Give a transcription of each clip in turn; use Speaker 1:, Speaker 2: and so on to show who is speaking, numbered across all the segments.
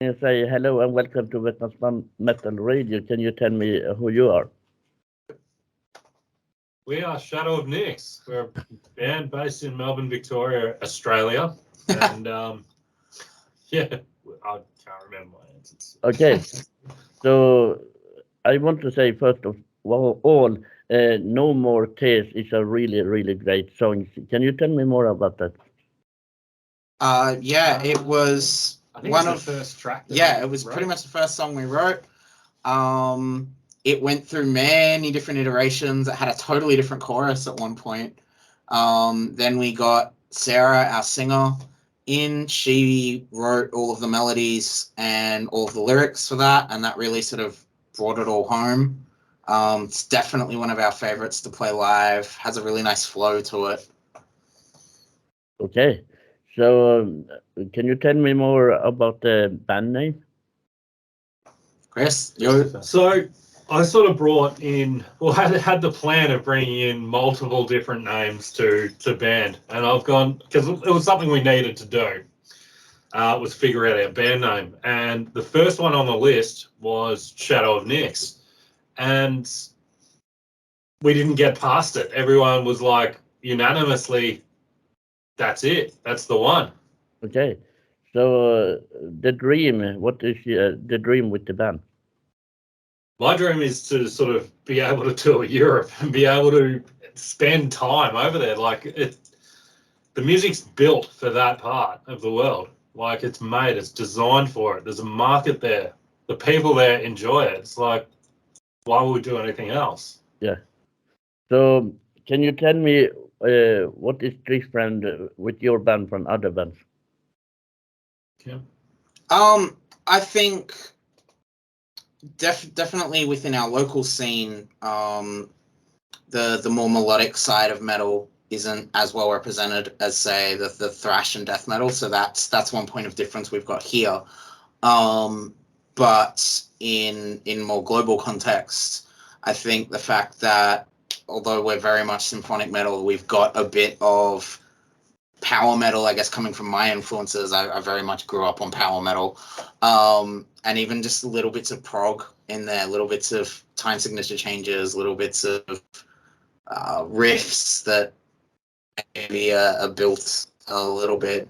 Speaker 1: I say hello and welcome to Veckans Band Metal Radio. Can you tell me who you are?
Speaker 2: We are Shadow of NYX. We're a band based in Melbourne, Victoria, Australia. And yeah, I can't remember my answers.
Speaker 1: Okay, so I want to say first of all, No More Tears is a really, really great song. Can you tell me more about that?
Speaker 3: Yeah, it was one of
Speaker 2: the first track.
Speaker 3: Yeah, it was pretty much the first song we wrote. It went through many different iterations. It had a totally different chorus at one point. Then we got Sarah, our singer, in. She wrote all of the melodies and all of the lyrics for that, and that really sort of brought it all home. It's definitely one of our favorites to play live. Has a really nice flow to it.
Speaker 1: Okay, so can you tell me more about the band name?
Speaker 3: Chris,
Speaker 2: So I sort of brought in, well, had the plan of bringing in multiple different names to band, and I've gone, because it was something we needed to do, was figure out our band name, and the first one on the list was Shadow of NYX, and we didn't get past it. Everyone was like unanimously, that's it, that's the one.
Speaker 1: Okay, so the dream, what is the dream with the band?
Speaker 2: My dream is to sort of be able to tour Europe and be able to spend time over there. Like the music's built for that part of the world. Like it's made, it's designed for it. There's a market there. The people there enjoy it. It's like, why would we do anything else?
Speaker 1: Yeah. So can you tell me what is different with your band from other bands?
Speaker 2: Yeah.
Speaker 3: I think definitely within our local scene, the more melodic side of metal isn't as well represented as, say, the thrash and death metal. So that's one point of difference we've got here. But in more global context, I think the fact that although we're very much symphonic metal, we've got a bit of power metal, I guess, coming from my influences. I very much grew up on power metal, and even just little bits of prog in there, little bits of time signature changes, little bits of riffs that maybe are built a little bit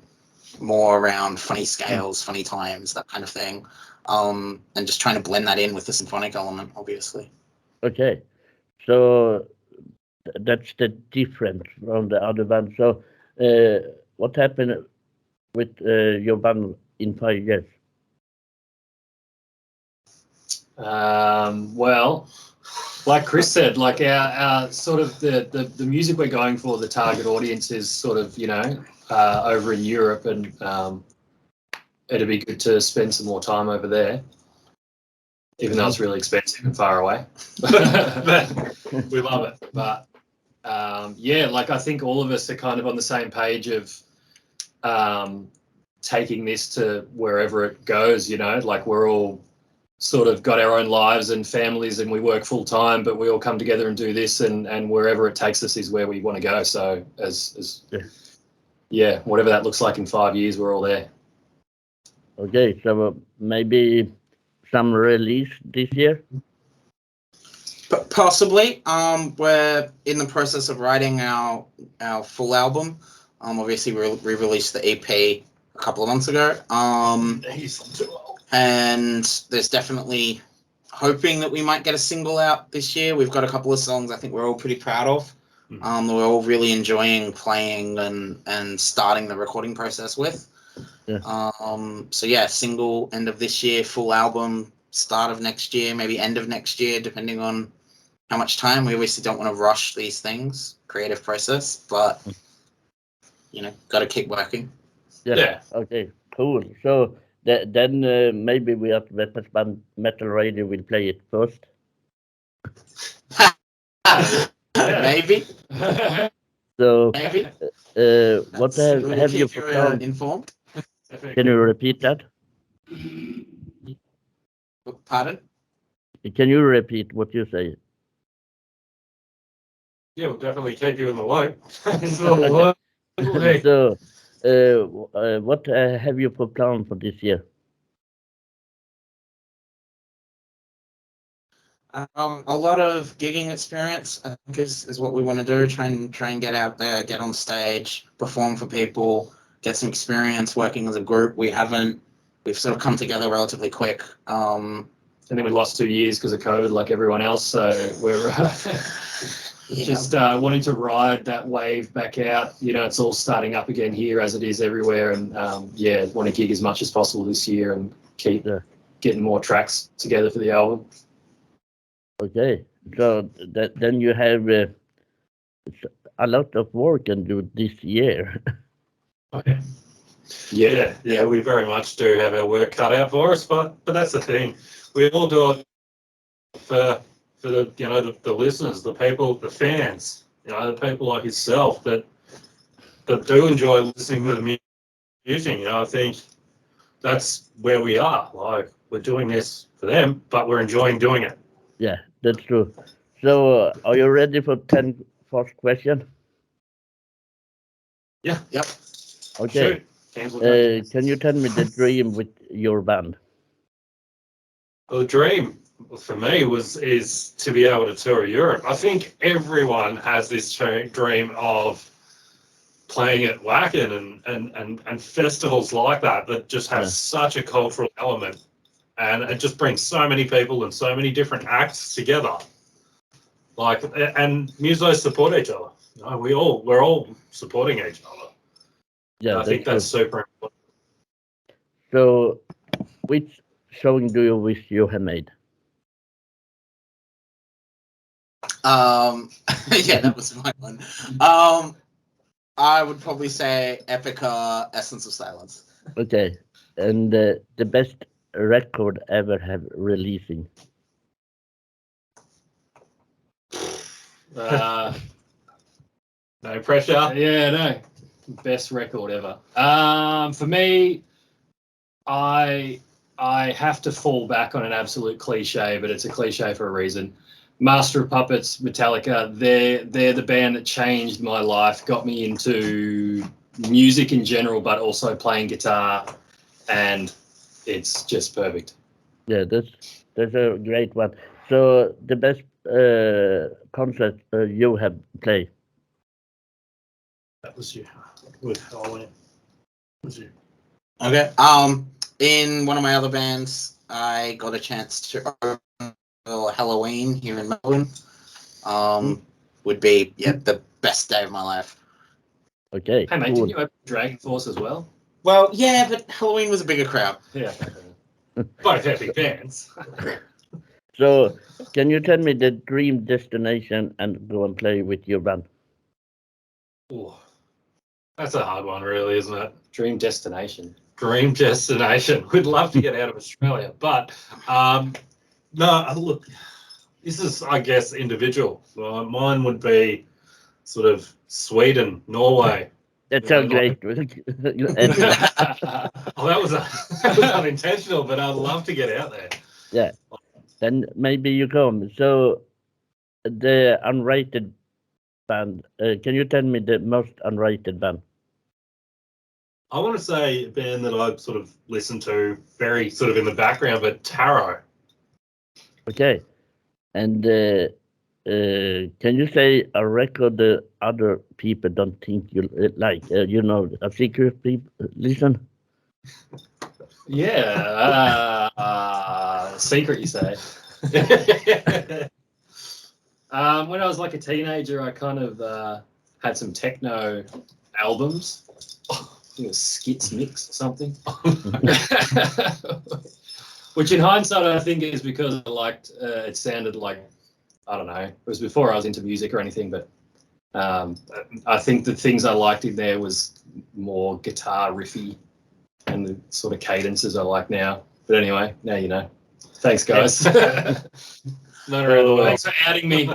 Speaker 3: more around funny scales, funny times, that kind of thing, and just trying to blend that in with the symphonic element, obviously.
Speaker 1: Okay, so that's the difference from the other band. So what happened with your band in 5 years?
Speaker 4: Well, like Chris said, like our sort of the music we're going for, the target audience is sort of, you know, over in Europe, and it'd be good to spend some more time over there, even though it's really expensive and far away. We love it. But yeah, like I think all of us are kind of on the same page of taking this to wherever it goes, you know, like we're all sort of got our own lives and families and we work full time, but we all come together and do this, and wherever it takes us is where we want to go. So yeah, whatever that looks like in 5 years, we're all there.
Speaker 1: Okay, so maybe some release this year?
Speaker 3: Possibly. We're in the process of writing our full album. Obviously we released the EP a couple of months ago. And there's definitely hoping that we might get a single out this year. We've got a couple of songs I think we're all pretty proud of. We're all really enjoying playing and starting the recording process with.
Speaker 1: Yeah.
Speaker 3: So yeah, single end of this year, full album start of next year, maybe end of next year, depending on how much time. We obviously don't want to rush these things, creative process, but you know, got to keep working.
Speaker 1: Yeah. Okay, cool. So then maybe we at Veckans Band Metal Radio will play it first.
Speaker 3: Maybe.
Speaker 1: So
Speaker 3: Maybe.
Speaker 1: what have you found?
Speaker 3: Informed?
Speaker 1: Can you repeat that?
Speaker 3: Pardon?
Speaker 1: Can you repeat what you say?
Speaker 2: Yeah, we'll definitely keep you in the loop.
Speaker 1: So what have you for plan for this year?
Speaker 3: A lot of gigging experience, I think, is what we want to do. Try and get out there, get on stage, perform for people, get some experience working as a group. We've sort of come together relatively quick.
Speaker 4: And then we lost 2 years because of COVID, like everyone else. So we're just wanting to ride that wave back out. You know, it's all starting up again here as it is everywhere. And yeah, want to gig as much as possible this year and keep getting more tracks together for the album.
Speaker 1: Okay, so then you have a lot of work to do this year.
Speaker 2: Okay. Yeah, we very much do have our work cut out for us, but that's the thing. We all do it for the the listeners, the people, the fans, the people like yourself that do enjoy listening to the music. I think that's where we are. Like, we're doing this for them, but we're enjoying doing it.
Speaker 1: Yeah, that's true. So, are you ready for 10 first question?
Speaker 2: Yeah.
Speaker 3: Yep.
Speaker 1: Okay. Can you tell me the dream with your band?
Speaker 2: Well, the dream for me is to be able to tour Europe. I think everyone has this dream of playing at Wacken and festivals like that just have such a cultural element, and it just brings so many people and so many different acts together. Like, and musos support each other. We're all supporting each other.
Speaker 1: Yeah,
Speaker 2: I think that's super important.
Speaker 1: So, which song do you wish you had made?
Speaker 3: Yeah, that was my one. I would probably say Epica, Essence of Silence.
Speaker 1: Okay, and the best record ever have releasing?
Speaker 2: No pressure.
Speaker 4: Yeah, no. Best record ever. For me, I have to fall back on an absolute cliche, but it's a cliche for a reason. Master of Puppets, Metallica, they're the band that changed my life, got me into music in general, but also playing guitar, and it's just perfect.
Speaker 1: Yeah, that's a great one. So the best concert you have played?
Speaker 2: That was you. With Halloween. Was you?
Speaker 3: Okay. In one of my other bands, I got a chance to open Halloween here in Melbourne. Would be the best day of my life.
Speaker 1: Okay.
Speaker 4: Hey mate,
Speaker 1: cool.
Speaker 4: didn't you open Dragon Force as well?
Speaker 3: Well, yeah, but Halloween was a bigger crowd.
Speaker 4: Yeah.
Speaker 2: Both epic bands.
Speaker 1: So, can you tell me the dream destination and go and play with your band?
Speaker 2: Ooh, that's a hard one, really, isn't it?
Speaker 4: Dream destination.
Speaker 2: Dream destination. We'd love to get out of Australia, but no. Look, this is, I guess, individual. Mine would be sort of Sweden, Norway.
Speaker 1: That sounds great.
Speaker 2: Oh, that was unintentional, but I'd love to get out there.
Speaker 1: Yeah. Then maybe you come. So, the unrated band. Can you tell me the most unrated band?
Speaker 2: I want to say a band that I sort of listen to very sort of in the background, but Tarot.
Speaker 1: Okay. And can you say a record that other people don't think you like? A secret people listen?
Speaker 4: Yeah. Secret, you say? When I was like a teenager, I kind of had some techno albums. I think it was Skits Mix or something. Which in hindsight, I think is because I liked, it sounded like, I don't know, it was before I was into music or anything, but I think the things I liked in there was more guitar riffy and the sort of cadences I like now. But anyway, now you know. Thanks, guys. Thanks for outing me.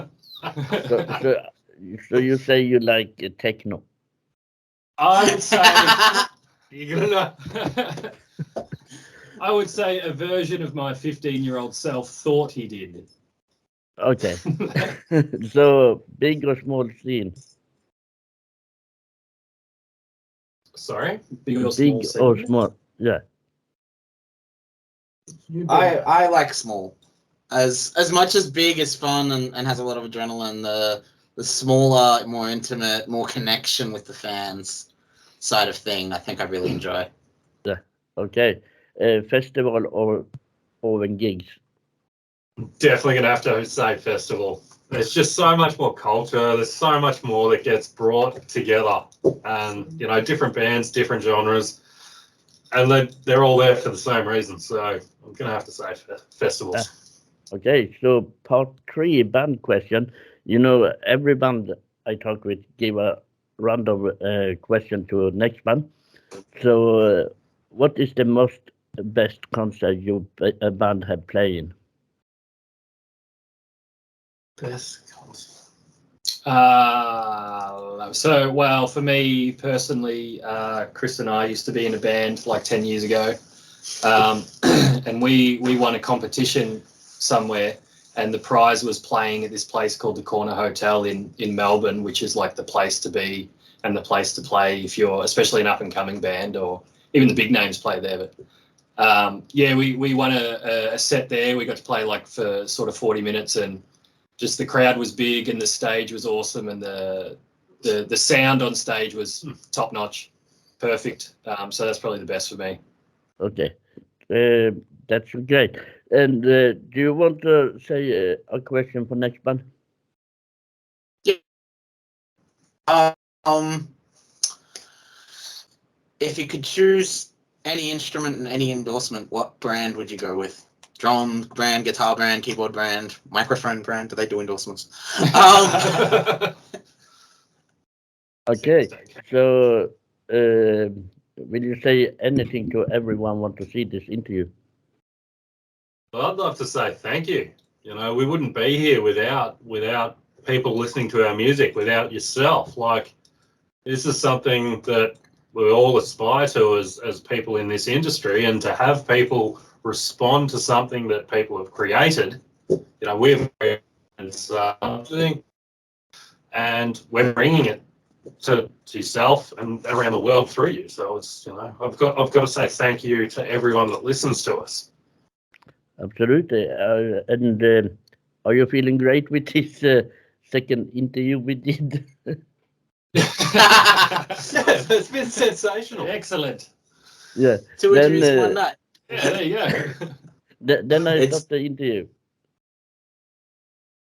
Speaker 1: So you say you like techno?
Speaker 4: I would say you're gonna know. I would say a version of my 15-year-old self thought he did.
Speaker 1: Okay. So big or small scene?
Speaker 2: Sorry?
Speaker 4: Big or
Speaker 1: Big
Speaker 4: small?
Speaker 1: or small? Yeah.
Speaker 3: I like small. As much as big is fun and has a lot of adrenaline, the smaller, more intimate, more connection with the fans side of thing, I think I really enjoy.
Speaker 1: Yeah. Okay. Festival or gigs?
Speaker 2: Definitely gonna have to say festival. There's just so much more culture. There's so much more that gets brought together, and you know, different bands, different genres, and they're all there for the same reason. So I'm gonna have to say festivals.
Speaker 1: Okay, so part 3 band question. You know, every band I talk with give a random question to next band. So, what is the best concert a band have played in?
Speaker 2: Best concert.
Speaker 4: So, well, for me personally, Chris and I used to be in a band like 10 years ago, and we won a competition somewhere, and the prize was playing at this place called the Corner Hotel in Melbourne, which is like the place to be and the place to play if you're especially an up-and-coming band, or even the big names play there. But yeah, we won a set there. We got to play like for sort of 40 minutes, and just the crowd was big and the stage was awesome, and the sound on stage was top notch, perfect. So that's probably the best for me.
Speaker 1: Okay, that's great. And do you want to say a question for next band?
Speaker 3: Yeah. If you could choose any instrument and any endorsement, what brand would you go with? Drum brand, guitar brand, keyboard brand, microphone brand? Do they do endorsements?
Speaker 1: Okay, so will you say anything to everyone want to see this interview?
Speaker 2: Well, I'd love to say thank you. You know, we wouldn't be here without people listening to our music, without yourself. Like, this is something that we all aspire to as people in this industry, and to have people respond to something that people have created. You know, we've created something, and we're bringing it to yourself and around the world through you. So it's, you know, I've got to say thank you to everyone that listens to us.
Speaker 1: Absolutely. And are you feeling great with this second interview we did?
Speaker 2: Yeah, it's been sensational.
Speaker 4: Excellent.
Speaker 1: Yeah.
Speaker 3: 2 interviews in one night.
Speaker 2: Yeah, there you go.
Speaker 1: Then I
Speaker 3: It's-
Speaker 1: stop the interview.